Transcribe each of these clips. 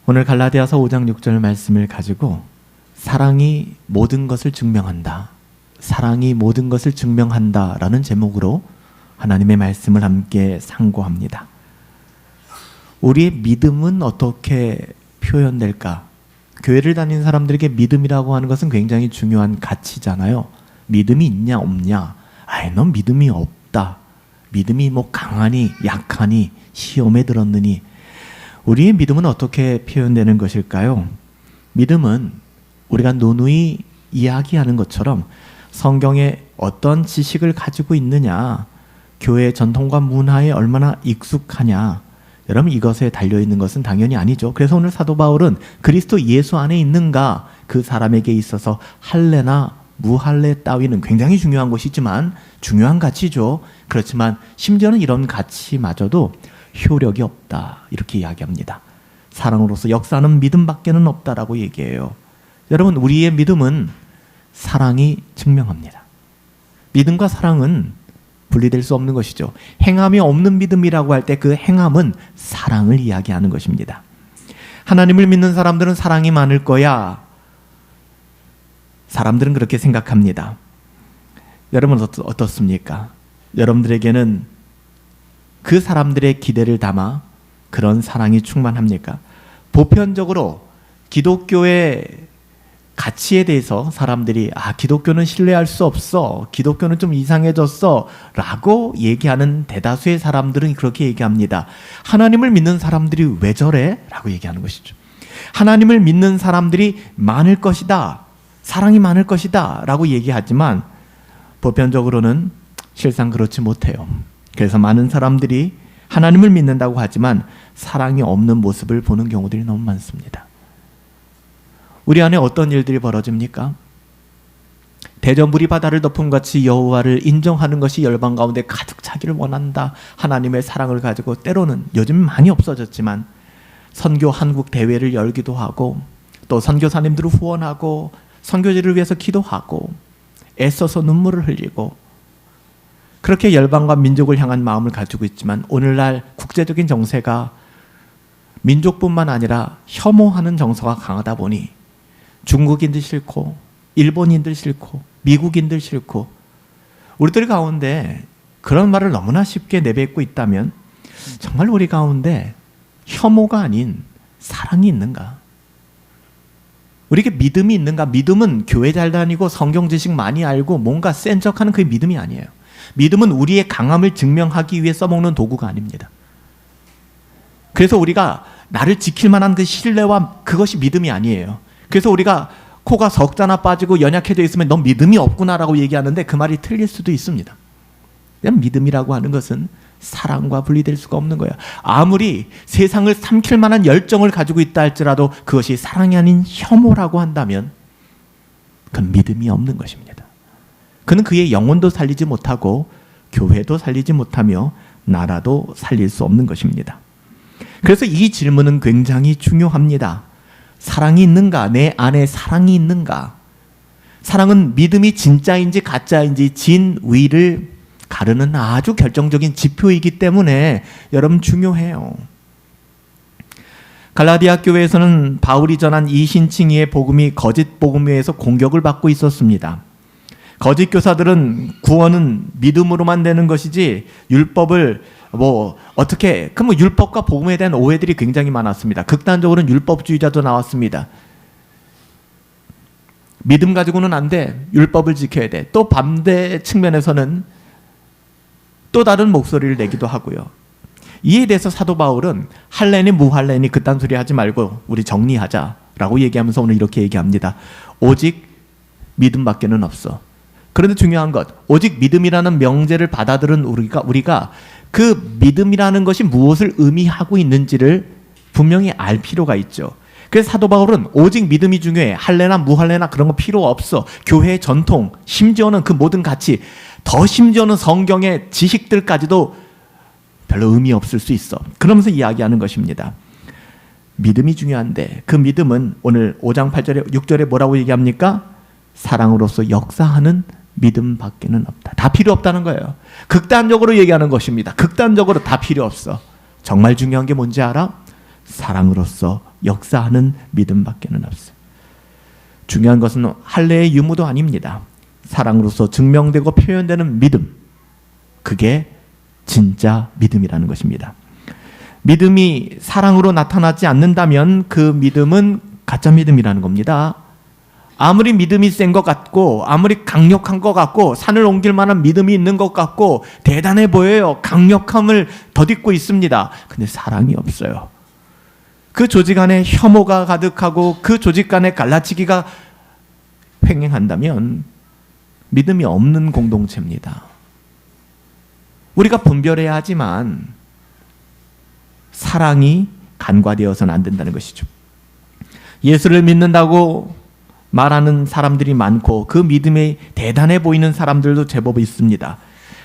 오늘 갈라디아서 5장 6절 말씀을 가지고 사랑이 모든 것을 증명한다. 사랑이 모든 것을 증명한다 라는 제목으로 하나님의 말씀을 함께 상고합니다. 우리의 믿음은 어떻게 표현될까? 교회를 다니는 사람들에게 믿음이라고 하는 것은 굉장히 중요한 가치잖아요. 믿음이 있냐 없냐? 넌 믿음이 없다. 믿음이 강하니 약하니 시험에 들었느니. 우리의 믿음은 어떻게 표현되는 것일까요? 믿음은 우리가 누누이 이야기하는 것처럼 성경에 어떤 지식을 가지고 있느냐, 교회의 전통과 문화에 얼마나 익숙하냐, 여러분 이것에 달려있는 것은 당연히 아니죠. 그래서 오늘 사도 바울은 그리스도 예수 안에 있는가, 그 사람에게 있어서 할례나 무할례 따위는 굉장히 중요한 것이지만 중요한 가치죠. 그렇지만 심지어는 이런 가치마저도 효력이 없다 이렇게 이야기합니다. 사랑으로서 역사하는 믿음밖에는 없다라고 얘기해요. 여러분 우리의 믿음은 사랑이 증명합니다. 믿음과 사랑은 분리될 수 없는 것이죠. 행함이 없는 믿음이라고 할 때 그 행함은 사랑을 이야기하는 것입니다. 하나님을 믿는 사람들은 사랑이 많을 거야. 사람들은 그렇게 생각합니다. 여러분 어떻습니까? 여러분들에게는 그 사람들의 기대를 담아 그런 사랑이 충만합니까? 보편적으로 기독교의 가치에 대해서 사람들이 기독교는 신뢰할 수 없어, 기독교는 좀 이상해졌어 라고 얘기하는 대다수의 사람들은 그렇게 얘기합니다. 하나님을 믿는 사람들이 왜 저래? 라고 얘기하는 것이죠. 하나님을 믿는 사람들이 많을 것이다, 사랑이 많을 것이다 라고 얘기하지만 보편적으로는 실상 그렇지 못해요. 그래서 많은 사람들이 하나님을 믿는다고 하지만 사랑이 없는 모습을 보는 경우들이 너무 많습니다. 우리 안에 어떤 일들이 벌어집니까? 대저물이 바다를 덮음 같이 여호와를 인정하는 것이 열방 가운데 가득 차기를 원한다. 하나님의 사랑을 가지고 때로는 요즘 많이 없어졌지만 선교 한국 대회를 열기도 하고 또 선교사님들을 후원하고 선교지를 위해서 기도하고 애써서 눈물을 흘리고 그렇게 열방과 민족을 향한 마음을 가지고 있지만 오늘날 국제적인 정세가 민족뿐만 아니라 혐오하는 정서가 강하다 보니 중국인들 싫고 일본인들 싫고 미국인들 싫고 우리들 가운데 그런 말을 너무나 쉽게 내뱉고 있다면 정말 우리 가운데 혐오가 아닌 사랑이 있는가? 우리에게 믿음이 있는가? 믿음은 교회 잘 다니고 성경 지식 많이 알고 뭔가 센 척하는 그 믿음이 아니에요. 믿음은 우리의 강함을 증명하기 위해 써먹는 도구가 아닙니다. 그래서 우리가 나를 지킬 만한 그 신뢰와 그것이 믿음이 아니에요. 그래서 우리가 코가 석자나 빠지고 연약해져 있으면 넌 믿음이 없구나라고 얘기하는데 그 말이 틀릴 수도 있습니다. 믿음이라고 하는 것은 사랑과 분리될 수가 없는 거예요. 아무리 세상을 삼킬 만한 열정을 가지고 있다 할지라도 그것이 사랑이 아닌 혐오라고 한다면 그건 믿음이 없는 것입니다. 그는 그의 영혼도 살리지 못하고 교회도 살리지 못하며 나라도 살릴 수 없는 것입니다. 그래서 이 질문은 굉장히 중요합니다. 사랑이 있는가? 내 안에 사랑이 있는가? 사랑은 믿음이 진짜인지 가짜인지 진위를 가르는 아주 결정적인 지표이기 때문에 여러분 중요해요. 갈라디아 교회에서는 바울이 전한 이신칭의의 복음이 거짓 복음에 의해서 공격을 받고 있었습니다. 거짓 교사들은 구원은 믿음으로만 되는 것이지 율법을 어떻게 율법과 복음에 대한 오해들이 굉장히 많았습니다. 극단적으로는 율법주의자도 나왔습니다. 믿음 가지고는 안 돼. 율법을 지켜야 돼. 또 반대 측면에서는 또 다른 목소리를 내기도 하고요. 이에 대해서 사도 바울은 할례니 무할례니 그딴 소리 하지 말고 우리 정리하자라고 얘기하면서 오늘 이렇게 얘기합니다. 오직 믿음밖에는 없어. 그런데 중요한 것, 오직 믿음이라는 명제를 받아들은 우리가 그 믿음이라는 것이 무엇을 의미하고 있는지를 분명히 알 필요가 있죠. 그래서 사도 바울은 오직 믿음이 중요해. 할례나 무할례나 그런 거 필요 없어. 교회의 전통, 심지어는 그 모든 가치, 더 심지어는 성경의 지식들까지도 별로 의미 없을 수 있어. 그러면서 이야기하는 것입니다. 믿음이 중요한데 그 믿음은 오늘 5장 8절에 6절에 뭐라고 얘기합니까? 사랑으로서 역사하는 믿음밖에는 없다. 다 필요 없다는 거예요. 극단적으로 얘기하는 것입니다. 극단적으로 다 필요 없어. 정말 중요한 게 뭔지 알아? 사랑으로서 역사하는 믿음밖에는 없어요. 중요한 것은 할례의 유무도 아닙니다. 사랑으로서 증명되고 표현되는 믿음, 그게 진짜 믿음이라는 것입니다. 믿음이 사랑으로 나타나지 않는다면 그 믿음은 가짜 믿음이라는 겁니다. 아무리 믿음이 센 것 같고 아무리 강력한 것 같고 산을 옮길 만한 믿음이 있는 것 같고 대단해 보여요. 강력함을 덧입고 있습니다. 근데 사랑이 없어요. 그 조직 안에 혐오가 가득하고 그 조직 안에 갈라치기가 횡행한다면 믿음이 없는 공동체입니다. 우리가 분별해야 하지만 사랑이 간과되어서는 안 된다는 것이죠. 예수를 믿는다고 말하는 사람들이 많고 그 믿음이 대단해 보이는 사람들도 제법 있습니다.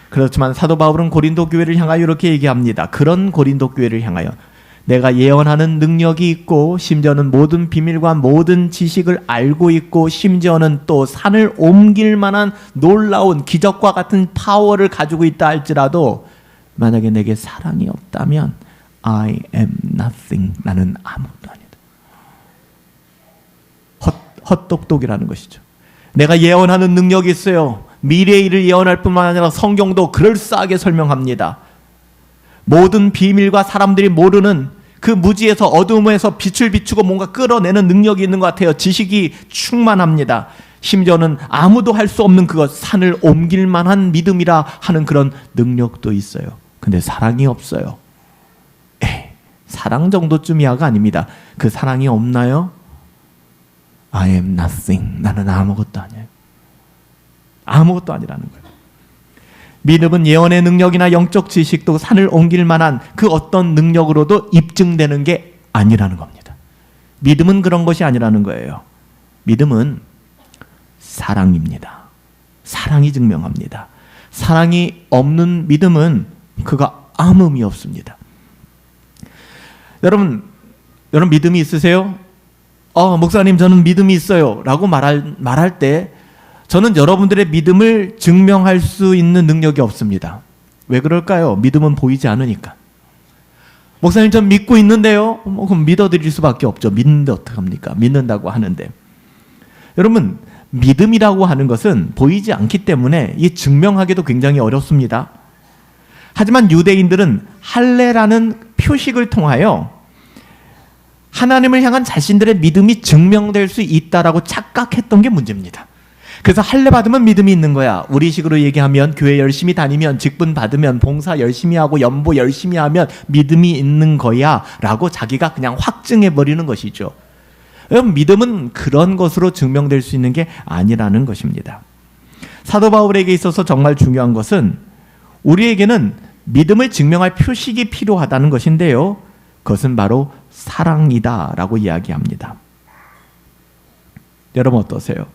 그렇지만 사도 바울은 고린도 교회를 향하여 이렇게 얘기합니다. 그런 고린도 교회를 향하여 내가 예언하는 능력이 있고 심지어는 모든 비밀과 모든 지식을 알고 있고 심지어는 또 산을 옮길 만한 놀라운 기적과 같은 파워를 가지고 있다 할지라도 만약에 내게 사랑이 없다면 I am nothing. 나는 아무것도 아니다. 헛똑똑이라는 것이죠. 내가 예언하는 능력이 있어요. 미래의 일을 예언할 뿐만 아니라 성경도 그럴싸하게 설명합니다. 모든 비밀과 사람들이 모르는 그 무지에서 어둠에서 빛을 비추고 뭔가 끌어내는 능력이 있는 것 같아요. 지식이 충만합니다. 심지어는 아무도 할 수 없는 그것, 산을 옮길 만한 믿음이라 하는 그런 능력도 있어요. 근데 사랑이 없어요. 사랑 정도쯤이야가 아닙니다. 그 사랑이 없나요? I am nothing. 나는 아무것도 아니에요. 아무것도 아니라는 거예요. 믿음은 예언의 능력이나 영적 지식도 산을 옮길 만한 그 어떤 능력으로도 입증되는 게 아니라는 겁니다. 믿음은 그런 것이 아니라는 거예요. 믿음은 사랑입니다. 사랑이 증명합니다. 사랑이 없는 믿음은 그가 아무 의미 없습니다. 여러분 믿음이 있으세요? 목사님 저는 믿음이 있어요 라고 말할 때 저는 여러분들의 믿음을 증명할 수 있는 능력이 없습니다. 왜 그럴까요? 믿음은 보이지 않으니까. 목사님 전 믿고 있는데요? 그럼 믿어드릴 수밖에 없죠. 믿는데 어떡합니까? 믿는다고 하는데. 여러분 믿음이라고 하는 것은 보이지 않기 때문에 이 증명하기도 굉장히 어렵습니다. 하지만 유대인들은 할례라는 표식을 통하여 하나님을 향한 자신들의 믿음이 증명될 수 있다라고 착각했던 게 문제입니다. 그래서 할례 받으면 믿음이 있는 거야. 우리식으로 얘기하면 교회 열심히 다니면 직분 받으면 봉사 열심히 하고 연보 열심히 하면 믿음이 있는 거야 라고 자기가 그냥 확증해버리는 것이죠. 여러분 믿음은 그런 것으로 증명될 수 있는 게 아니라는 것입니다. 사도 바울에게 있어서 정말 중요한 것은 우리에게는 믿음을 증명할 표식이 필요하다는 것인데요. 그것은 바로 사랑이다 라고 이야기합니다. 여러분 어떠세요?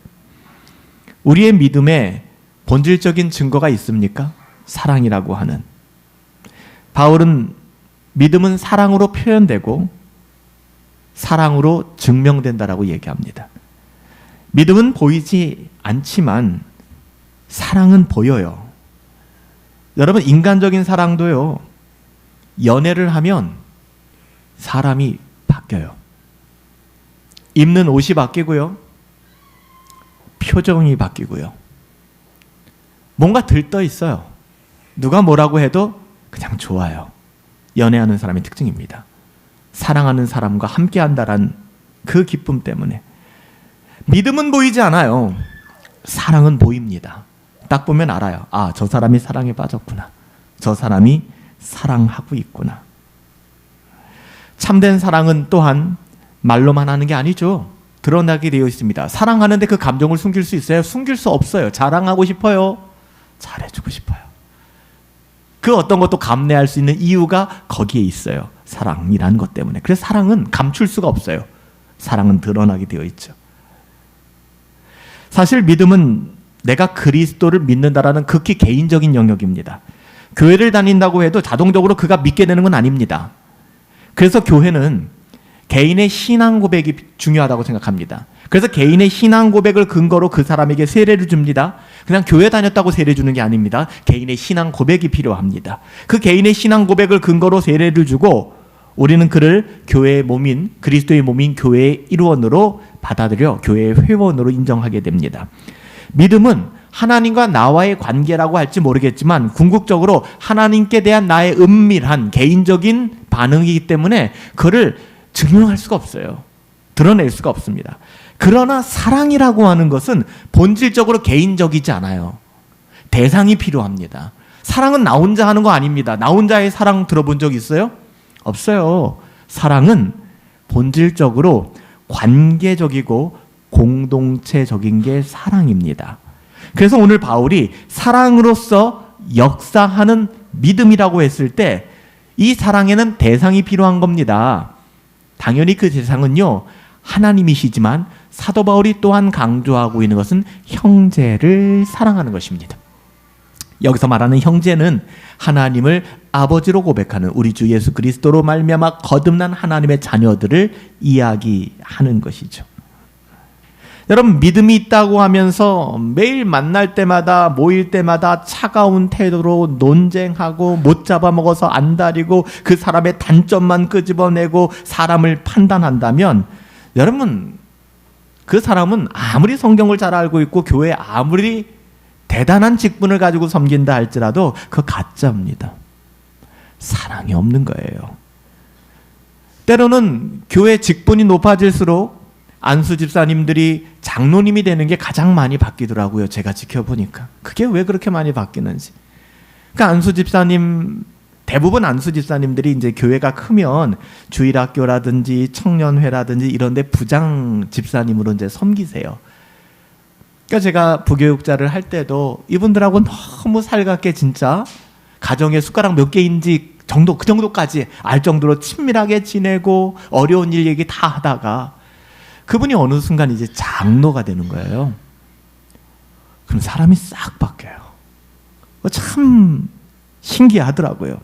우리의 믿음에 본질적인 증거가 있습니까? 사랑이라고 하는. 바울은 믿음은 사랑으로 표현되고 사랑으로 증명된다라고 얘기합니다. 믿음은 보이지 않지만 사랑은 보여요. 여러분 인간적인 사랑도요. 연애를 하면 사람이 바뀌어요. 입는 옷이 바뀌고요. 표정이 바뀌고요. 뭔가 들떠 있어요. 누가 뭐라고 해도 그냥 좋아요. 연애하는 사람의 특징입니다. 사랑하는 사람과 함께 한다란 그 기쁨 때문에. 믿음은 보이지 않아요. 사랑은 보입니다. 딱 보면 알아요. 아, 저 사람이 사랑에 빠졌구나. 저 사람이 사랑하고 있구나. 참된 사랑은 또한 말로만 하는 게 아니죠. 드러나게 되어 있습니다. 사랑하는데 그 감정을 숨길 수 있어요? 숨길 수 없어요. 자랑하고 싶어요. 잘해주고 싶어요. 그 어떤 것도 감내할 수 있는 이유가 거기에 있어요. 사랑이라는 것 때문에. 그래서 사랑은 감출 수가 없어요. 사랑은 드러나게 되어 있죠. 사실 믿음은 내가 그리스도를 믿는다라는 극히 개인적인 영역입니다. 교회를 다닌다고 해도 자동적으로 그가 믿게 되는 건 아닙니다. 그래서 교회는 개인의 신앙 고백이 중요하다고 생각합니다. 그래서 개인의 신앙 고백을 근거로 그 사람에게 세례를 줍니다. 그냥 교회 다녔다고 세례 주는 게 아닙니다. 개인의 신앙 고백이 필요합니다. 그 개인의 신앙 고백을 근거로 세례를 주고 우리는 그를 교회의 몸인 그리스도의 몸인 교회의 일원으로 받아들여 교회의 회원으로 인정하게 됩니다. 믿음은 하나님과 나와의 관계라고 할지 모르겠지만 궁극적으로 하나님께 대한 나의 은밀한 개인적인 반응이기 때문에 그를 증명할 수가 없어요. 드러낼 수가 없습니다. 그러나 사랑이라고 하는 것은 본질적으로 개인적이지 않아요. 대상이 필요합니다. 사랑은 나 혼자 하는 거 아닙니다. 나 혼자의 사랑 들어본 적 있어요? 없어요. 사랑은 본질적으로 관계적이고 공동체적인 게 사랑입니다. 그래서 오늘 바울이 사랑으로서 역사하는 믿음이라고 했을 때 이 사랑에는 대상이 필요한 겁니다. 당연히 그 대상은요, 하나님이시지만 사도 바울이 또한 강조하고 있는 것은 형제를 사랑하는 것입니다. 여기서 말하는 형제는 하나님을 아버지로 고백하는 우리 주 예수 그리스도로 말미암아 거듭난 하나님의 자녀들을 이야기하는 것이죠. 여러분, 믿음이 있다고 하면서 매일 만날 때마다 모일 때마다 차가운 태도로 논쟁하고 못 잡아먹어서 안달이고 그 사람의 단점만 끄집어내고 사람을 판단한다면 여러분, 그 사람은 아무리 성경을 잘 알고 있고 교회에 아무리 대단한 직분을 가지고 섬긴다 할지라도 그거 가짜입니다. 사랑이 없는 거예요. 때로는 교회 직분이 높아질수록 안수 집사님들이 장로님이 되는 게 가장 많이 바뀌더라고요. 제가 지켜보니까. 그게 왜 그렇게 많이 바뀌는지. 그러니까 안수 집사님, 대부분 안수 집사님들이 이제 교회가 크면 주일학교라든지 청년회라든지 이런 데 부장 집사님으로 이제 섬기세요. 그러니까 제가 부교육자를 할 때도 이분들하고 너무 살갑게 진짜 가정에 숟가락 몇 개인지 정도, 그 정도까지 알 정도로 친밀하게 지내고 어려운 일 얘기 다 하다가 그분이 어느 순간 이제 장로가 되는 거예요. 그럼 사람이 싹 바뀌어요. 참 신기하더라고요.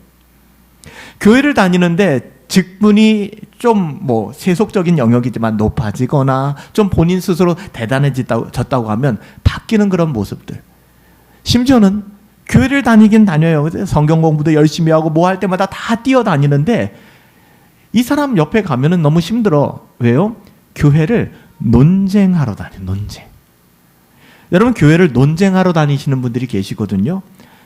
교회를 다니는데 직분이 좀 뭐 세속적인 영역이지만 높아지거나 좀 본인 스스로 대단해졌다고 하면 바뀌는 그런 모습들. 심지어는 교회를 다니긴 다녀요. 성경 공부도 열심히 하고 뭐 할 때마다 다 뛰어다니는데 이 사람 옆에 가면은 너무 힘들어. 왜요? 교회를 논쟁하러 다녀요. 논쟁. 여러분, 교회를 논쟁하러 다니시는 분들이 계시거든요.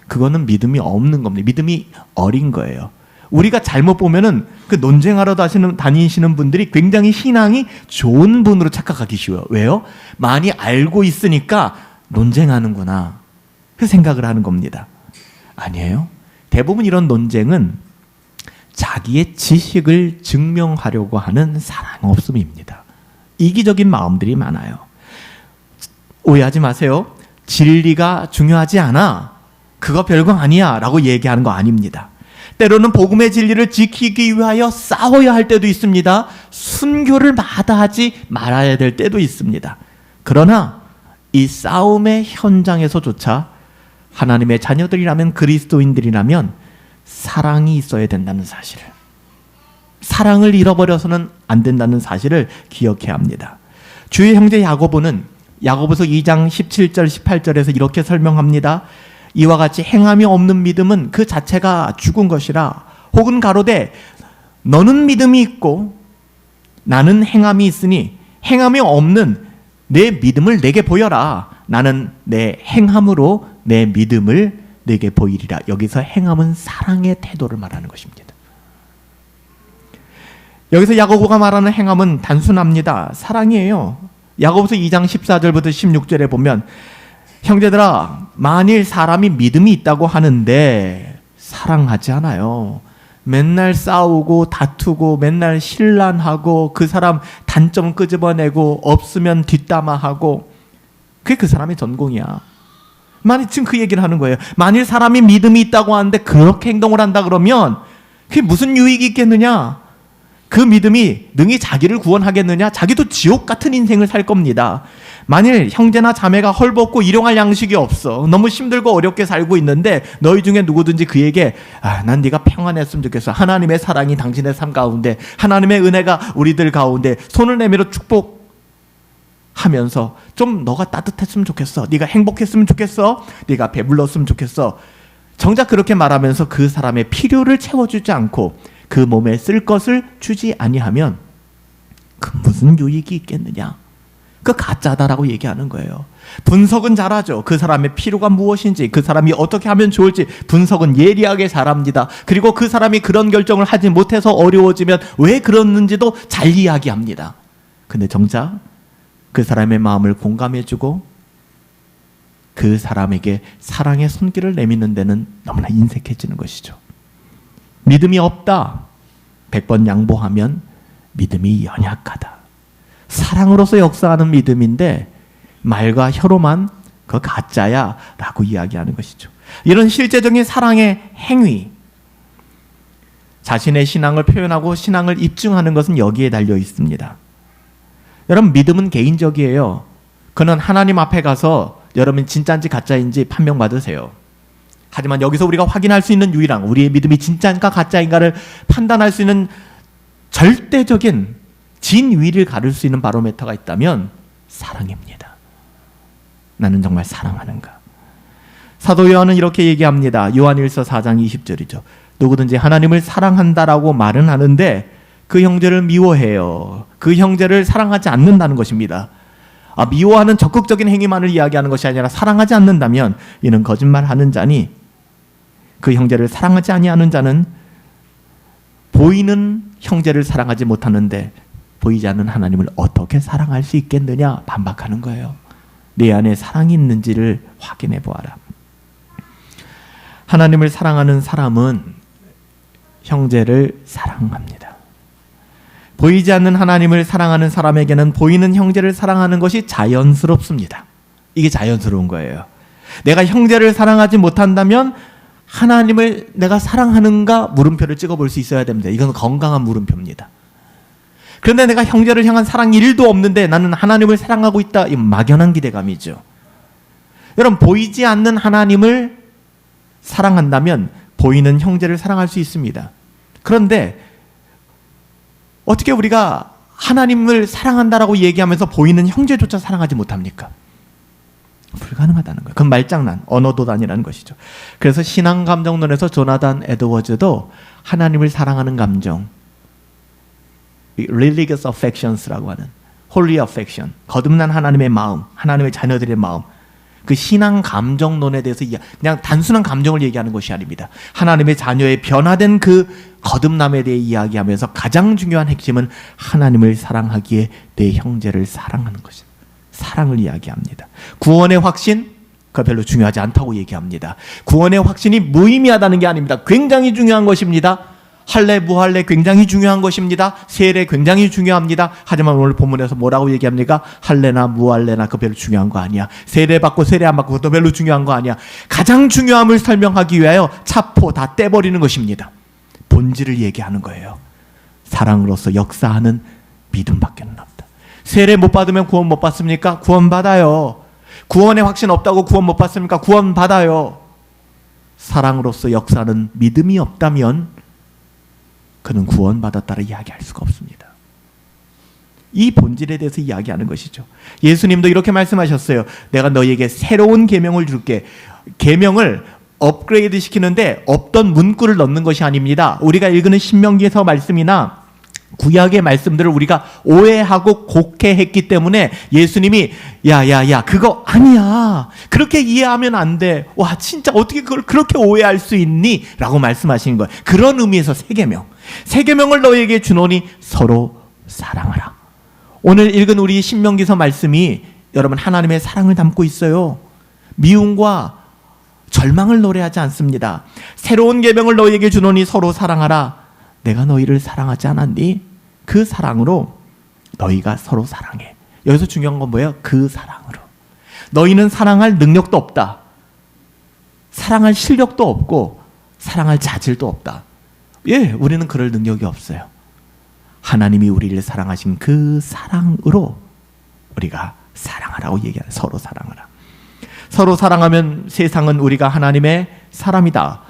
그거는 믿음이 없는 겁니다. 믿음이 어린 거예요. 우리가 잘못 보면은 그 논쟁하러 다니시는 분들이 굉장히 신앙이 좋은 분으로 착각하기 쉬워요. 왜요? 많이 알고 있으니까 논쟁하는구나, 그 생각을 하는 겁니다. 아니에요. 대부분 이런 논쟁은 자기의 지식을 증명하려고 하는 사랑 없음입니다. 이기적인 마음들이 많아요. 오해하지 마세요. 진리가 중요하지 않아, 그거 별거 아니야 라고 얘기하는 거 아닙니다. 때로는 복음의 진리를 지키기 위하여 싸워야 할 때도 있습니다. 순교를 마다하지 말아야 될 때도 있습니다. 그러나 이 싸움의 현장에서조차 하나님의 자녀들이라면, 그리스도인들이라면 사랑이 있어야 된다는 사실을, 사랑을 잃어버려서는 안 된다는 사실을 기억해야 합니다. 주의 형제 야고보는 야고보서 2장 17절 18절에서 이렇게 설명합니다. 이와 같이 행함이 없는 믿음은 그 자체가 죽은 것이라. 혹은 가로되 너는 믿음이 있고 나는 행함이 있으니 행함이 없는 내 믿음을 내게 보여라. 나는 내 행함으로 내 믿음을 내게 보이리라. 여기서 행함은 사랑의 태도를 말하는 것입니다. 여기서 야고보가 말하는 행함은 단순합니다. 사랑이에요. 야고보서 2장 14절부터 16절에 보면 형제들아, 만일 사람이 믿음이 있다고 하는데 사랑하지 않아요. 맨날 싸우고 다투고 맨날 신란하고 그 사람 단점 끄집어내고 없으면 뒷담화하고, 그게 그 사람의 전공이야. 만일 지금 그 얘기를 하는 거예요. 만일 사람이 믿음이 있다고 하는데 그렇게 행동을 한다 그러면 그게 무슨 유익이 있겠느냐? 그 믿음이 능히 자기를 구원하겠느냐? 자기도 지옥 같은 인생을 살 겁니다. 만일 형제나 자매가 헐벗고 일용할 양식이 없어, 너무 힘들고 어렵게 살고 있는데 너희 중에 누구든지 그에게 난 네가 평안했으면 좋겠어, 하나님의 사랑이 당신의 삶 가운데, 하나님의 은혜가 우리들 가운데 손을 내밀어 축복하면서 좀 너가 따뜻했으면 좋겠어, 네가 행복했으면 좋겠어, 네가 배불렀으면 좋겠어, 정작 그렇게 말하면서 그 사람의 필요를 채워주지 않고 그 몸에 쓸 것을 주지 아니하면 그 무슨 유익이 있겠느냐. 그 가짜다라고 얘기하는 거예요. 분석은 잘하죠. 그 사람의 필요가 무엇인지, 그 사람이 어떻게 하면 좋을지 분석은 예리하게 잘합니다. 그리고 그 사람이 그런 결정을 하지 못해서 어려워지면 왜 그랬는지도 잘 이야기합니다. 근데 정작 그 사람의 마음을 공감해주고 그 사람에게 사랑의 손길을 내미는 데는 너무나 인색해지는 것이죠. 믿음이 없다. 100번 양보하면 믿음이 연약하다. 사랑으로서 역사하는 믿음인데 말과 혀로만 그거 가짜야 라고 이야기하는 것이죠. 이런 실제적인 사랑의 행위, 자신의 신앙을 표현하고 신앙을 입증하는 것은 여기에 달려 있습니다. 여러분, 믿음은 개인적이에요. 그는 하나님 앞에 가서 여러분 진짜인지 가짜인지 판명받으세요. 하지만 여기서 우리가 확인할 수 있는 유일한, 우리의 믿음이 진짜인가 가짜인가를 판단할 수 있는 절대적인 진위를 가를 수 있는 바로미터가 있다면 사랑입니다. 나는 정말 사랑하는가? 사도 요한은 이렇게 얘기합니다. 요한일서 4장 20절이죠. 누구든지 하나님을 사랑한다라고 말은 하는데 그 형제를 미워해요. 그 형제를 사랑하지 않는다는 것입니다. 미워하는 적극적인 행위만을 이야기하는 것이 아니라 사랑하지 않는다면 이는 거짓말하는 자니, 그 형제를 사랑하지 아니하는 자는 보이는 형제를 사랑하지 못하는데 보이지 않는 하나님을 어떻게 사랑할 수 있겠느냐 반박하는 거예요. 내 안에 사랑이 있는지를 확인해 보아라. 하나님을 사랑하는 사람은 형제를 사랑합니다. 보이지 않는 하나님을 사랑하는 사람에게는 보이는 형제를 사랑하는 것이 자연스럽습니다. 이게 자연스러운 거예요. 내가 형제를 사랑하지 못한다면 하나님을 내가 사랑하는가 물음표를 찍어볼 수 있어야 됩니다. 이건 건강한 물음표입니다. 그런데 내가 형제를 향한 사랑이 1도 없는데 나는 하나님을 사랑하고 있다. 이 막연한 기대감이죠. 여러분, 보이지 않는 하나님을 사랑한다면 보이는 형제를 사랑할 수 있습니다. 그런데 어떻게 우리가 하나님을 사랑한다라고 얘기하면서 보이는 형제조차 사랑하지 못합니까? 불가능하다는 거예요. 그건 말장난, 언어도단이라는 것이죠. 그래서 신앙감정론에서 조나단 에드워즈도 하나님을 사랑하는 감정, religious affections라고 하는 holy affection, 거듭난 하나님의 마음, 하나님의 자녀들의 마음, 그 신앙 감정론에 대해서 그냥 단순한 감정을 얘기하는 것이 아닙니다. 하나님의 자녀의 변화된 그 거듭남에 대해 이야기하면서 가장 중요한 핵심은 하나님을 사랑하기에 내 형제를 사랑하는 것입니다. 사랑을 이야기합니다. 구원의 확신, 그거 별로 중요하지 않다고 얘기합니다. 구원의 확신이 무의미하다는 게 아닙니다. 굉장히 중요한 것입니다. 할례, 무할례 굉장히 중요한 것입니다. 세례 굉장히 중요합니다. 하지만 오늘 본문에서 뭐라고 얘기합니까? 할례나 무할례나 그거 별로 중요한 거 아니야. 세례 받고 세례 안 받고 그것도 별로 중요한 거 아니야. 가장 중요함을 설명하기 위하여 차포 다 떼버리는 것입니다. 본질을 얘기하는 거예요. 사랑으로서 역사하는 믿음밖에 없다. 세례 못 받으면 구원 못 받습니까? 구원 받아요. 구원의 확신 없다고 구원 못 받습니까? 구원 받아요. 사랑으로서 역사하는 믿음이 없다면 그는 구원받았다라 이야기할 수가 없습니다. 이 본질에 대해서 이야기하는 것이죠. 예수님도 이렇게 말씀하셨어요. 내가 너희에게 새로운 계명을 줄게. 계명을 업그레이드 시키는데 없던 문구를 넣는 것이 아닙니다. 우리가 읽는 신명기에서 말씀이나 구약의 말씀들을 우리가 오해하고 곡해했기 때문에 예수님이 야야야 그거 아니야. 그렇게 이해하면 안 돼. 와 진짜 어떻게 그걸 그렇게 오해할 수 있니? 라고 말씀하시는 거예요. 그런 의미에서 새 계명을 너희에게 주노니 서로 사랑하라. 오늘 읽은 우리 신명기서 말씀이 여러분 하나님의 사랑을 담고 있어요. 미움과 절망을 노래하지 않습니다. 새로운 계명을 너희에게 주노니 서로 사랑하라. 내가 너희를 사랑하지 않았니? 그 사랑으로 너희가 서로 사랑해. 여기서 중요한 건 뭐예요? 그 사랑으로. 너희는 사랑할 능력도 없다. 사랑할 실력도 없고 사랑할 자질도 없다. 예, 우리는 그럴 능력이 없어요. 하나님이 우리를 사랑하신 그 사랑으로 우리가 사랑하라고 얘기하는, 서로 사랑하라. 서로 사랑하면 세상은 우리가 하나님의 사람이다,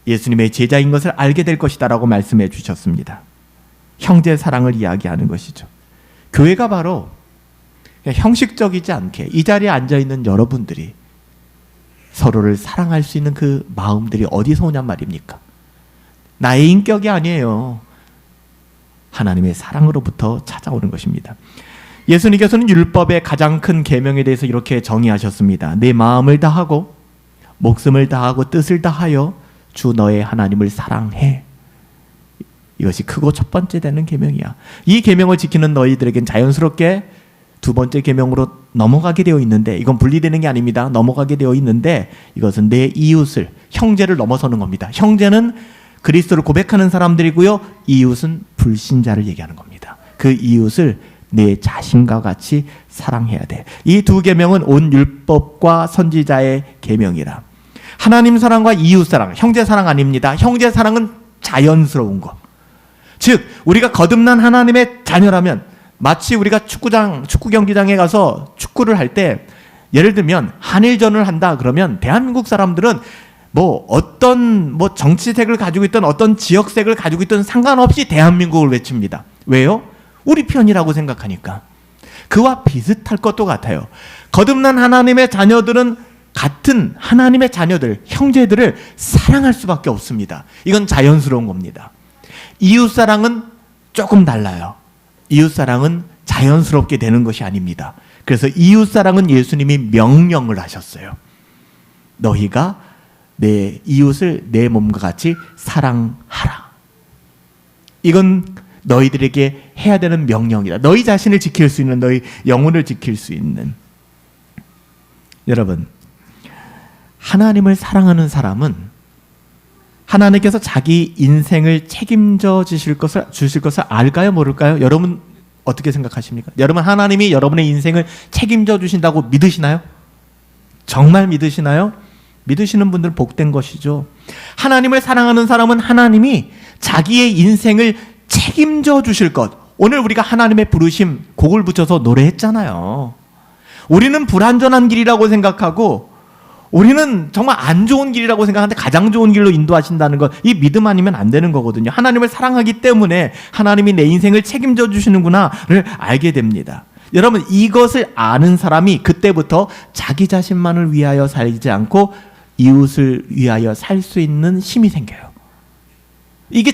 예수님의 제자인 것을 알게 될 것이다 라고 말씀해 주셨습니다. 형제 사랑을 이야기하는 것이죠. 교회가 바로 형식적이지 않게 이 자리에 앉아있는 여러분들이 서로를 사랑할 수 있는 그 마음들이 어디서 오냔 말입니까? 나의 인격이 아니에요. 하나님의 사랑으로부터 찾아오는 것입니다. 예수님께서는 율법의 가장 큰 계명에 대해서 이렇게 정의하셨습니다. 내 마음을 다하고 목숨을 다하고 뜻을 다하여 주 너의 하나님을 사랑해. 이것이 크고 첫 번째 되는 계명이야. 이 계명을 지키는 너희들에겐 자연스럽게 두 번째 계명으로 넘어가게 되어 있는데, 이건 분리되는 게 아닙니다. 넘어가게 되어 있는데, 이것은 내 이웃을, 형제를 넘어서는 겁니다. 형제는 그리스도를 고백하는 사람들이고요, 이웃은 불신자를 얘기하는 겁니다. 그 이웃을 내 자신과 같이 사랑해야 돼. 이 두 계명은 온 율법과 선지자의 계명이라. 하나님 사랑과 이웃 사랑, 형제 사랑 아닙니다. 형제 사랑은 자연스러운 것. 즉 우리가 거듭난 하나님의 자녀라면, 마치 우리가 축구 경기장에 가서 축구를 할 때, 예를 들면 한일전을 한다 그러면 대한민국 사람들은 어떤 정치색을 가지고 있던, 어떤 지역색을 가지고 있던 상관없이 대한민국을 외칩니다. 왜요? 우리 편이라고 생각하니까. 그와 비슷할 것도 같아요. 거듭난 하나님의 자녀들은 같은 하나님의 자녀들, 형제들을 사랑할 수밖에 없습니다. 이건 자연스러운 겁니다. 이웃사랑은 조금 달라요. 이웃사랑은 자연스럽게 되는 것이 아닙니다. 그래서 이웃사랑은 예수님이 명령을 하셨어요. 너희가 내 이웃을 내 몸과 같이 사랑하라. 이건 너희들에게 해야 되는 명령이다. 너희 자신을 지킬 수 있는, 너희 영혼을 지킬 수 있는. 여러분, 하나님을 사랑하는 사람은 하나님께서 자기 인생을 책임져 주실 것을 알까요, 모를까요? 여러분 어떻게 생각하십니까? 여러분, 하나님이 여러분의 인생을 책임져 주신다고 믿으시나요? 정말 믿으시나요? 믿으시는 분들 복된 것이죠. 하나님을 사랑하는 사람은 하나님이 자기의 인생을 책임져 주실 것. 오늘 우리가 하나님의 부르심 곡을 붙여서 노래했잖아요. 우리는 불완전한 길이라고 생각하고, 우리는 정말 안 좋은 길이라고 생각하는데 가장 좋은 길로 인도하신다는 것, 이 믿음 아니면 안 되는 거거든요. 하나님을 사랑하기 때문에 하나님이 내 인생을 책임져 주시는구나를 알게 됩니다. 여러분, 이것을 아는 사람이 그때부터 자기 자신만을 위하여 살지 않고 이웃을 위하여 살 수 있는 힘이 생겨요. 이게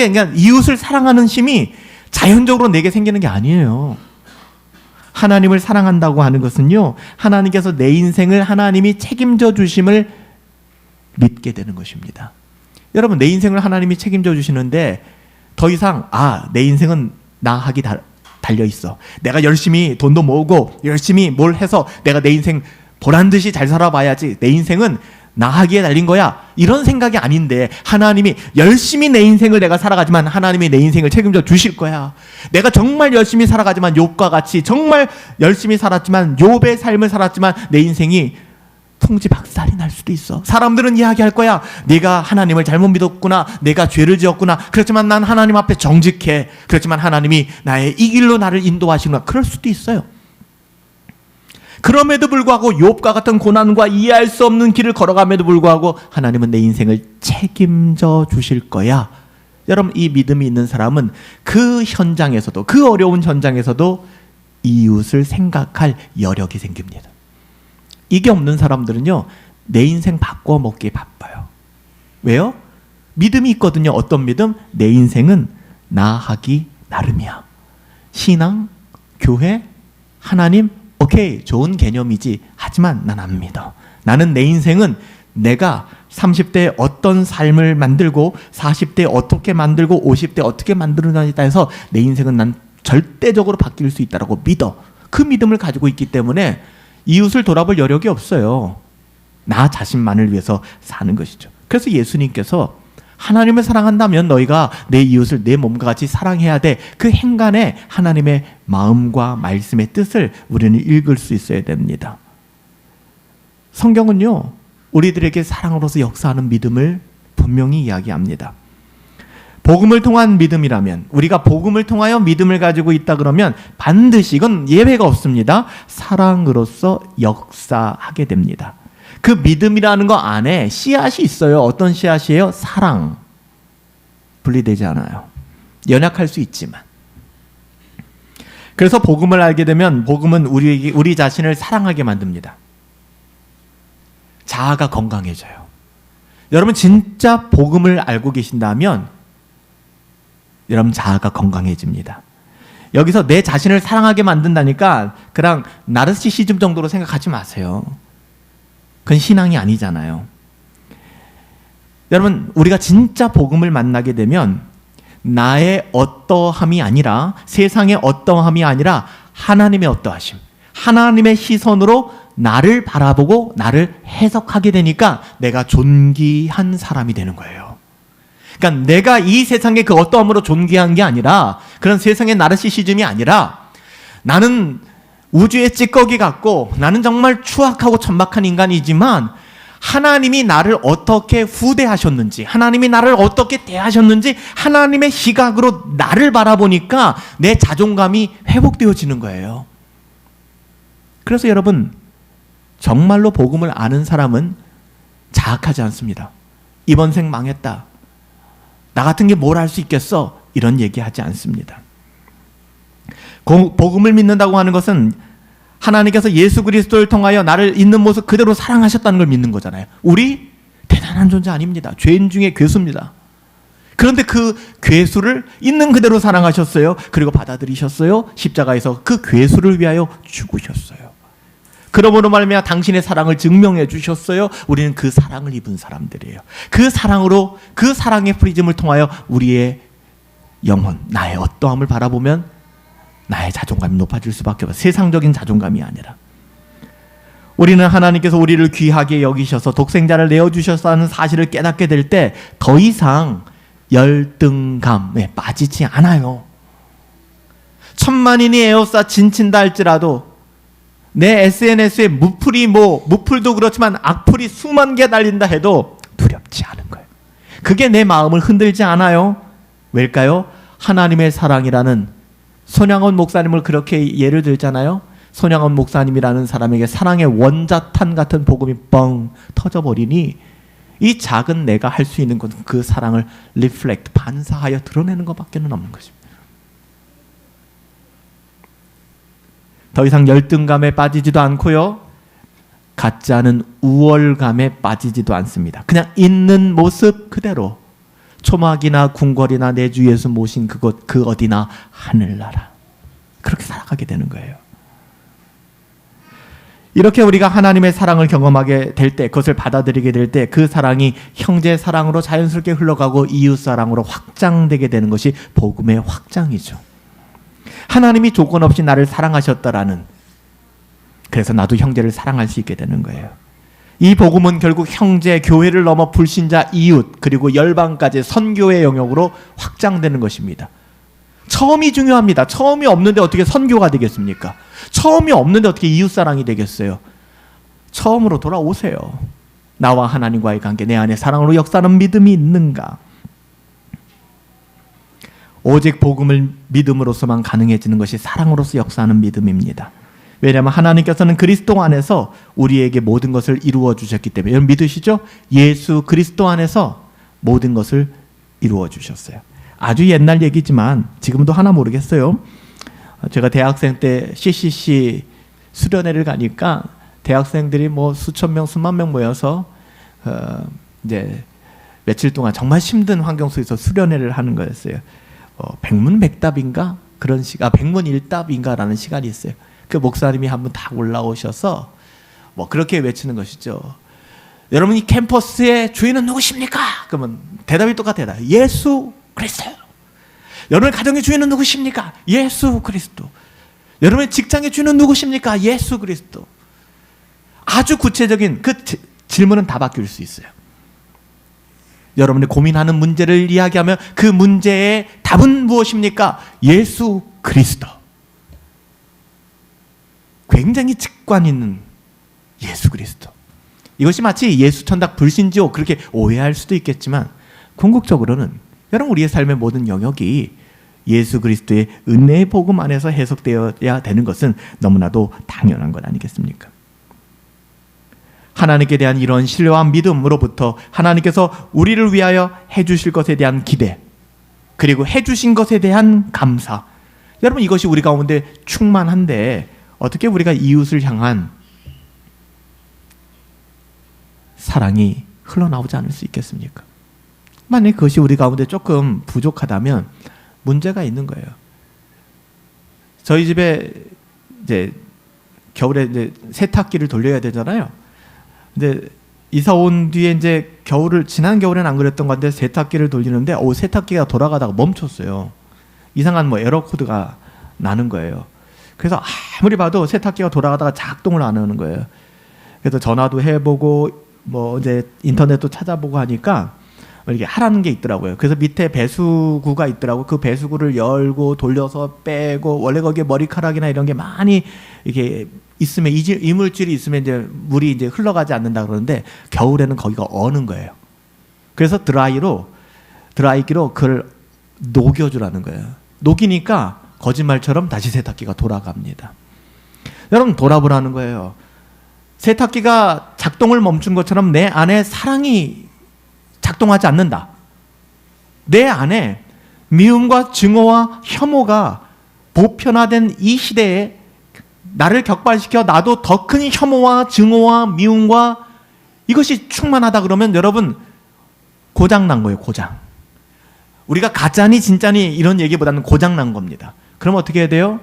그냥 이웃을 사랑하는 힘이 자연적으로 내게 생기는 게 아니에요. 하나님을 사랑한다고 하는 것은요, 하나님께서 내 인생을 하나님이 책임져 주심을 믿게 되는 것입니다. 여러분, 내 인생을 하나님이 책임져 주시는데 더 이상 내 인생은 나 하기 달려 있어. 내가 열심히 돈도 모으고 열심히 뭘 해서 내가 내 인생 보란듯이 잘 살아봐야지. 내 인생은 나 하기에 달린 거야. 이런 생각이 아닌데, 하나님이 열심히 내 인생을 내가 살아가지만 하나님이 내 인생을 책임져 주실 거야. 내가 정말 열심히 살아가지만, 욥과 같이 정말 열심히 살았지만, 욥의 삶을 살았지만 내 인생이 풍지박살이 날 수도 있어. 사람들은 이야기할 거야. 네가 하나님을 잘못 믿었구나. 내가 죄를 지었구나. 그렇지만 난 하나님 앞에 정직해. 그렇지만 하나님이 나의 이 길로 나를 인도하시구나. 그럴 수도 있어요. 그럼에도 불구하고 욥과 같은 고난과 이해할 수 없는 길을 걸어감에도 불구하고 하나님은 내 인생을 책임져 주실 거야. 여러분, 이 믿음이 있는 사람은 그 현장에서도, 그 어려운 현장에서도 이웃을 생각할 여력이 생깁니다. 이게 없는 사람들은요, 내 인생 바꿔 먹기에 바빠요. 왜요? 믿음이 있거든요. 어떤 믿음? 내 인생은 나 하기 나름이야. 신앙, 교회, 하나님, 오케이, 좋은 개념이지. 하지만 난 안 믿어. 나는 내 인생은 내가 30대에 어떤 삶을 만들고 40대에 어떻게 만들고 50대에 어떻게 만들어나냐에 따라서 내 인생은 난 절대적으로 바뀔 수 있다고 믿어. 그 믿음을 가지고 있기 때문에 이웃을 돌아볼 여력이 없어요. 나 자신만을 위해서 사는 것이죠. 그래서 예수님께서 하나님을 사랑한다면 너희가 내 이웃을 내 몸과 같이 사랑해야 돼. 그 행간에 하나님의 마음과 말씀의 뜻을 우리는 읽을 수 있어야 됩니다. 성경은요, 우리들에게 사랑으로서 역사하는 믿음을 분명히 이야기합니다. 복음을 통한 믿음이라면, 우리가 복음을 통하여 믿음을 가지고 있다 그러면 반드시, 이건 예외가 없습니다, 사랑으로서 역사하게 됩니다. 그 믿음이라는 거 안에 씨앗이 있어요. 어떤 씨앗이에요? 사랑. 분리되지 않아요. 연약할 수 있지만. 그래서 복음을 알게 되면 복음은 우리 자신을 사랑하게 만듭니다. 자아가 건강해져요. 여러분, 진짜 복음을 알고 계신다면 여러분 자아가 건강해집니다. 여기서 내 자신을 사랑하게 만든다니까 그냥 나르시시즘 정도로 생각하지 마세요. 그건 신앙이 아니잖아요. 여러분, 우리가 진짜 복음을 만나게 되면 나의 어떠함이 아니라, 세상의 어떠함이 아니라 하나님의 어떠하심, 하나님의 시선으로 나를 바라보고 나를 해석하게 되니까 내가 존귀한 사람이 되는 거예요. 그러니까 내가 이 세상의 그 어떠함으로 존귀한 게 아니라, 그런 세상의 나르시시즘이 아니라, 나는 우주의 찌꺼기 같고 나는 정말 추악하고 천박한 인간이지만 하나님이 나를 어떻게 후대하셨는지, 하나님이 나를 어떻게 대하셨는지 하나님의 시각으로 나를 바라보니까 내 자존감이 회복되어지는 거예요. 그래서 여러분, 정말로 복음을 아는 사람은 자학하지 않습니다. 이번 생 망했다, 나 같은 게 뭘 할 수 있겠어, 이런 얘기하지 않습니다. 복음을 믿는다고 하는 것은 하나님께서 예수 그리스도를 통하여 나를 있는 모습 그대로 사랑하셨다는 걸 믿는 거잖아요. 우리 대단한 존재 아닙니다. 죄인 중에 괴수입니다. 그런데 그 괴수를 있는 그대로 사랑하셨어요. 그리고 받아들이셨어요. 십자가에서 그 괴수를 위하여 죽으셨어요. 그러므로 말미암아 당신의 사랑을 증명해 주셨어요. 우리는 그 사랑을 입은 사람들이에요. 그 사랑으로, 그 사랑의 프리즘을 통하여 우리의 영혼, 나의 어떠함을 바라보면 나의 자존감이 높아질 수밖에 없어요. 세상적인 자존감이 아니라. 우리는 하나님께서 우리를 귀하게 여기셔서 독생자를 내어주셨다는 사실을 깨닫게 될 때 더 이상 열등감에 빠지지 않아요. 천만인이 에워싸 진친다 할지라도 내 SNS에 무풀도 그렇지만 악플이 수만 개 달린다 해도 두렵지 않은 거예요. 그게 내 마음을 흔들지 않아요. 왜일까요? 하나님의 사랑이라는, 손양원 목사님을 그렇게 예를 들잖아요. 손양원 목사님이라는 사람에게 사랑의 원자탄 같은 복음이 뻥 터져버리니 이 작은 내가 할 수 있는 것은 그 사랑을 리플렉트, 반사하여 드러내는 것밖에는 없는 것입니다. 더 이상 열등감에 빠지지도 않고요, 같지 않은 우월감에 빠지지도 않습니다. 그냥 있는 모습 그대로, 초막이나 궁궐이나 내 주 예수 모신 그곳 그 어디나 하늘나라, 그렇게 살아가게 되는 거예요. 이렇게 우리가 하나님의 사랑을 경험하게 될 때, 그것을 받아들이게 될 때 그 사랑이 형제 사랑으로 자연스럽게 흘러가고 이웃 사랑으로 확장되게 되는 것이 복음의 확장이죠. 하나님이 조건 없이 나를 사랑하셨다라는, 그래서 나도 형제를 사랑할 수 있게 되는 거예요. 이 복음은 결국 형제, 교회를 넘어 불신자, 이웃, 그리고 열방까지 선교의 영역으로 확장되는 것입니다. 처음이 중요합니다. 처음이 없는데 어떻게 선교가 되겠습니까? 처음이 없는데 어떻게 이웃사랑이 되겠어요? 처음으로 돌아오세요. 나와 하나님과의 관계, 내 안에 사랑으로 역사하는 믿음이 있는가? 오직 복음을 믿음으로서만 가능해지는 것이 사랑으로서 역사하는 믿음입니다. 왜냐하면 하나님께서는 그리스도 안에서 우리에게 모든 것을 이루어 주셨기 때문에. 여러분 믿으시죠? 예수 그리스도 안에서 모든 것을 이루어 주셨어요. 아주 옛날 얘기지만 지금도 하나 모르겠어요. 제가 대학생 때 CCC 수련회를 가니까 대학생들이 뭐 수천 명, 수만 명 모여서 이제 며칠 동안 정말 힘든 환경 속에서 수련회를 하는 거였어요. 백문백답인가? 그런 백문일답인가라는 시간이 있어요. 그 목사님이 한번 딱 올라오셔서 뭐 그렇게 외치는 것이죠. 여러분 이 캠퍼스의 주인은 누구십니까? 그러면 대답이 똑같아요. 예수 그리스도. 여러분의 가정의 주인은 누구십니까? 예수 그리스도. 여러분의 직장의 주인은 누구십니까? 예수 그리스도. 아주 구체적인 그 질문은 다 바뀔 수 있어요. 여러분이 고민하는 문제를 이야기하면 그 문제의 답은 무엇입니까? 예수 그리스도. 굉장히 직관 있는 예수 그리스도. 이것이 마치 예수 천당 불신지옥 그렇게 오해할 수도 있겠지만 궁극적으로는 여러분 우리의 삶의 모든 영역이 예수 그리스도의 은혜의 복음 안에서 해석되어야 되는 것은 너무나도 당연한 것 아니겠습니까? 하나님께 대한 이런 신뢰와 믿음으로부터 하나님께서 우리를 위하여 해주실 것에 대한 기대, 그리고 해주신 것에 대한 감사, 여러분 이것이 우리 가운데 충만한데 어떻게 우리가 이웃을 향한 사랑이 흘러나오지 않을 수 있겠습니까? 만약 그것이 우리 가운데 조금 부족하다면 문제가 있는 거예요. 저희 집에 이제 겨울에 이제 세탁기를 돌려야 되잖아요. 근데 이사 온 뒤에 이제 지난 겨울에는 안 그랬던 건데 세탁기를 돌리는데 세탁기가 돌아가다가 멈췄어요. 이상한 뭐 에러 코드가 나는 거예요. 그래서 아무리 봐도 세탁기가 돌아가다가 작동을 안 하는 거예요. 그래서 전화도 해보고 뭐 이제 인터넷도 찾아보고 하니까 이렇게 하라는 게 있더라고요. 그래서 밑에 배수구가 있더라고요. 그 배수구를 열고 돌려서 빼고, 원래 거기에 머리카락이나 이런 게 많이 이렇게 있으면, 이물질이 있으면 이제 물이 이제 흘러가지 않는다 그러는데 겨울에는 거기가 어는 거예요. 그래서 드라이기로 그걸 녹여주라는 거예요. 녹이니까 거짓말처럼 다시 세탁기가 돌아갑니다. 여러분, 돌아보라는 거예요. 세탁기가 작동을 멈춘 것처럼 내 안에 사랑이 작동하지 않는다. 내 안에 미움과 증오와 혐오가 보편화된 이 시대에 나를 격발시켜 나도 더 큰 혐오와 증오와 미움과 이것이 충만하다 그러면 여러분, 고장난 거예요. 고장. 우리가 가짜니 진짜니 이런 얘기보다는 고장난 겁니다. 그럼 어떻게 해야 돼요?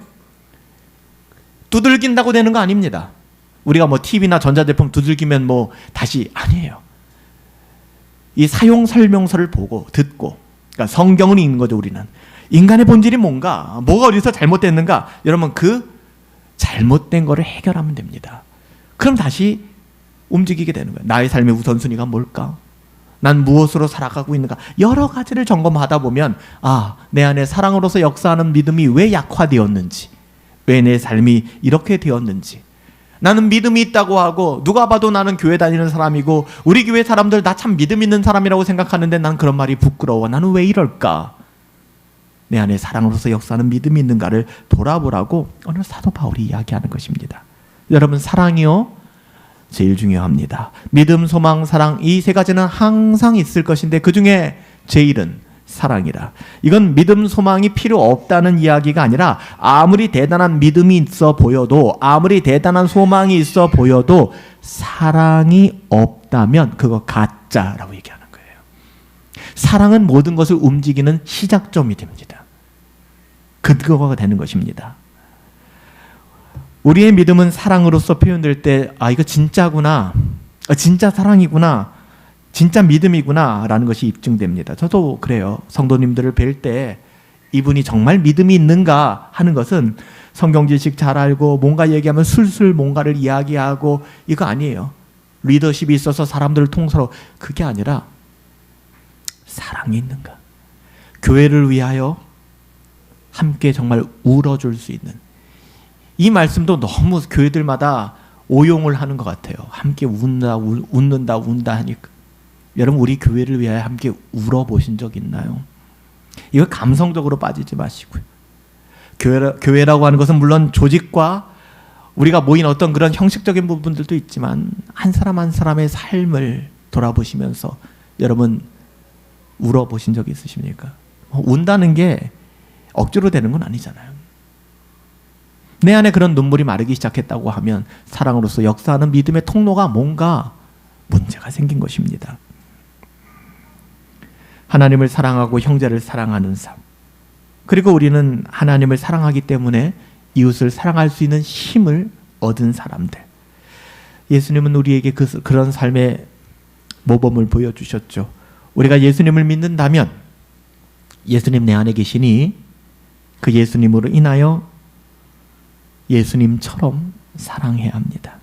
두들긴다고 되는 거 아닙니다. 우리가 뭐 TV나 전자제품 두들기면 뭐 다시, 아니에요. 이 사용 설명서를 보고 듣고, 그러니까 성경을 읽는 거죠. 우리는 인간의 본질이 뭐가 어디서 잘못됐는가, 여러분 그 잘못된 거를 해결하면 됩니다. 그럼 다시 움직이게 되는 거예요. 나의 삶의 우선순위가 뭘까? 난 무엇으로 살아가고 있는가? 여러 가지를 점검하다 보면 내 안에 사랑으로서 역사하는 믿음이 왜 약화되었는지, 왜 내 삶이 이렇게 되었는지. 나는 믿음이 있다고 하고 누가 봐도 나는 교회 다니는 사람이고 우리 교회 사람들 나 참 믿음 있는 사람이라고 생각하는데 난 그런 말이 부끄러워. 나는 왜 이럴까? 내 안에 사랑으로서 역사하는 믿음이 있는가를 돌아보라고 오늘 사도 바울이 이야기하는 것입니다. 여러분, 사랑이요 제일 중요합니다. 믿음, 소망, 사랑, 이 세 가지는 항상 있을 것인데 그 중에 제일은 사랑이라. 이건 믿음, 소망이 필요 없다는 이야기가 아니라 아무리 대단한 믿음이 있어 보여도, 아무리 대단한 소망이 있어 보여도 사랑이 없다면 그거 가짜라고 얘기하는 거예요. 사랑은 모든 것을 움직이는 시작점이 됩니다. 근거가 되는 것입니다. 우리의 믿음은 사랑으로서 표현될 때 이거 진짜구나, 진짜 사랑이구나, 진짜 믿음이구나 라는 것이 입증됩니다. 저도 그래요. 성도님들을 뵐 때 이분이 정말 믿음이 있는가 하는 것은 성경 지식 잘 알고 뭔가 얘기하면 술술 뭔가를 이야기하고 이거 아니에요. 리더십이 있어서 사람들을 통솔하고, 그게 아니라 사랑이 있는가. 교회를 위하여 함께 정말 울어줄 수 있는, 이 말씀도 너무 교회들마다 오용을 하는 것 같아요. 함께 웃는다 하니까. 여러분, 우리 교회를 위하여 함께 울어보신 적 있나요? 이거 감성적으로 빠지지 마시고요. 교회라고 하는 것은 물론 조직과 우리가 모인 어떤 그런 형식적인 부분들도 있지만 한 사람 한 사람의 삶을 돌아보시면서 여러분 울어보신 적 있으십니까? 운다는 게 억지로 되는 건 아니잖아요. 내 안에 그런 눈물이 마르기 시작했다고 하면 사랑으로서 역사하는 믿음의 통로가 뭔가 문제가 생긴 것입니다. 하나님을 사랑하고 형제를 사랑하는 삶, 그리고 우리는 하나님을 사랑하기 때문에 이웃을 사랑할 수 있는 힘을 얻은 사람들. 예수님은 우리에게 그런 삶의 모범을 보여주셨죠. 우리가 예수님을 믿는다면 예수님 내 안에 계시니 그 예수님으로 인하여 예수님처럼 사랑해야 합니다.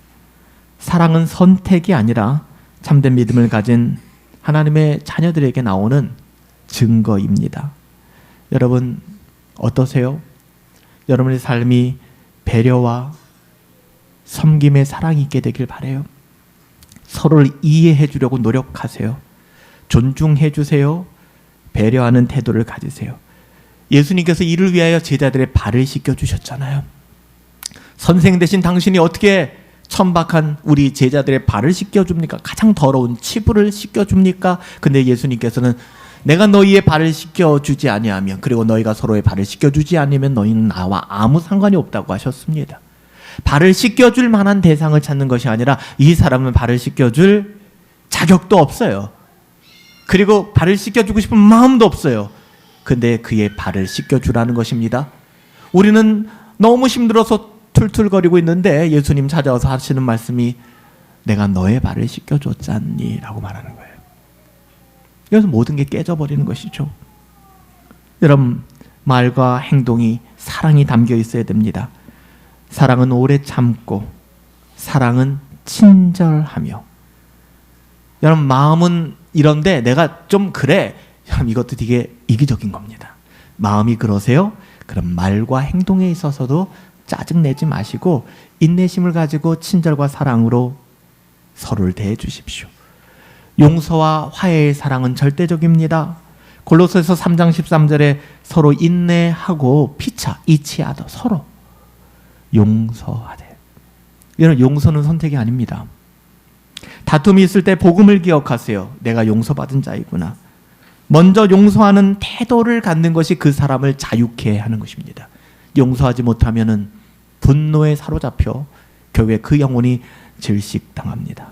사랑은 선택이 아니라 참된 믿음을 가진 하나님의 자녀들에게 나오는 증거입니다. 여러분 어떠세요? 여러분의 삶이 배려와 섬김의 사랑이 있게 되길 바라요. 서로를 이해해 주려고 노력하세요. 존중해 주세요. 배려하는 태도를 가지세요. 예수님께서 이를 위하여 제자들의 발을 씻겨 주셨잖아요. 선생 대신 당신이 어떻게 천박한 우리 제자들의 발을 씻겨줍니까? 가장 더러운 치부를 씻겨줍니까? 근데 예수님께서는 내가 너희의 발을 씻겨주지 아니하면, 그리고 너희가 서로의 발을 씻겨주지 않으면 너희는 나와 아무 상관이 없다고 하셨습니다. 발을 씻겨줄 만한 대상을 찾는 것이 아니라 이 사람은 발을 씻겨줄 자격도 없어요. 그리고 발을 씻겨주고 싶은 마음도 없어요. 근데 그의 발을 씻겨주라는 것입니다. 우리는 너무 힘들어서 툴툴거리고 있는데 예수님 찾아와서 하시는 말씀이 내가 너의 발을 씻겨줬잖니 라고 말하는 거예요. 그래서 모든 게 깨져버리는 것이죠. 여러분, 말과 행동이 사랑이 담겨 있어야 됩니다. 사랑은 오래 참고, 사랑은 친절하며. 여러분, 마음은 이런데 내가 좀 그래. 여러분, 이것도 되게 이기적인 겁니다. 마음이 그러세요? 그럼 말과 행동에 있어서도 짜증내지 마시고 인내심을 가지고 친절과 사랑으로 서로를 대해 주십시오. 용서와 화해의 사랑은 절대적입니다. 골로새서 3장 13절에 서로 인내하고 피차 이치하되 서로 용서하되. 이런 용서는 선택이 아닙니다. 다툼이 있을 때 복음을 기억하세요. 내가 용서받은 자이구나. 먼저 용서하는 태도를 갖는 것이 그 사람을 자유케 하는 것입니다. 용서하지 못하면은 분노에 사로잡혀 결국에 그 영혼이 질식당합니다.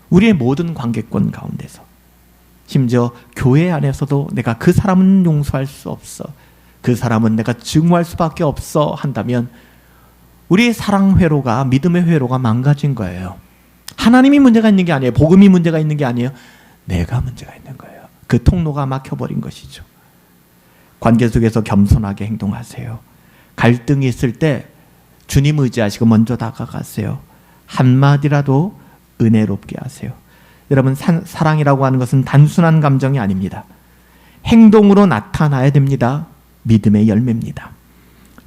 우리의 모든 관계권 가운데서, 심지어 교회 안에서도 내가 그 사람은 용서할 수 없어, 그 사람은 내가 증오할 수밖에 없어 한다면 우리의 사랑 회로가, 믿음의 회로가 망가진 거예요. 하나님이 문제가 있는 게 아니에요. 복음이 문제가 있는 게 아니에요. 내가 문제가 있는 거예요. 그 통로가 막혀버린 것이죠. 관계 속에서 겸손하게 행동하세요. 갈등이 있을 때 주님 의지하시고 먼저 다가가세요. 한마디라도 은혜롭게 하세요. 여러분, 사랑이라고 하는 것은 단순한 감정이 아닙니다. 행동으로 나타나야 됩니다. 믿음의 열매입니다.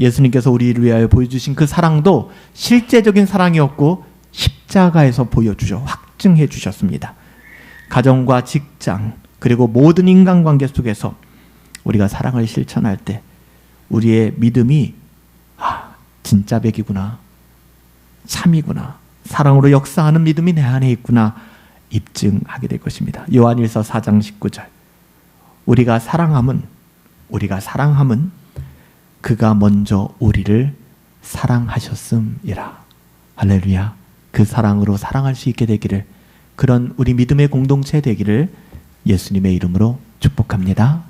예수님께서 우리를 위하여 보여주신 그 사랑도 실제적인 사랑이었고 십자가에서 보여주셔 확증해 주셨습니다. 가정과 직장 그리고 모든 인간관계 속에서 우리가 사랑을 실천할 때 우리의 믿음이 진짜 백이구나, 참이구나, 사랑으로 역사하는 믿음이 내 안에 있구나 입증하게 될 것입니다. 요한일서 4장 19절 우리가 사랑함은 그가 먼저 우리를 사랑하셨음이라. 할렐루야. 그 사랑으로 사랑할 수 있게 되기를, 그런 우리 믿음의 공동체 되기를 예수님의 이름으로 축복합니다.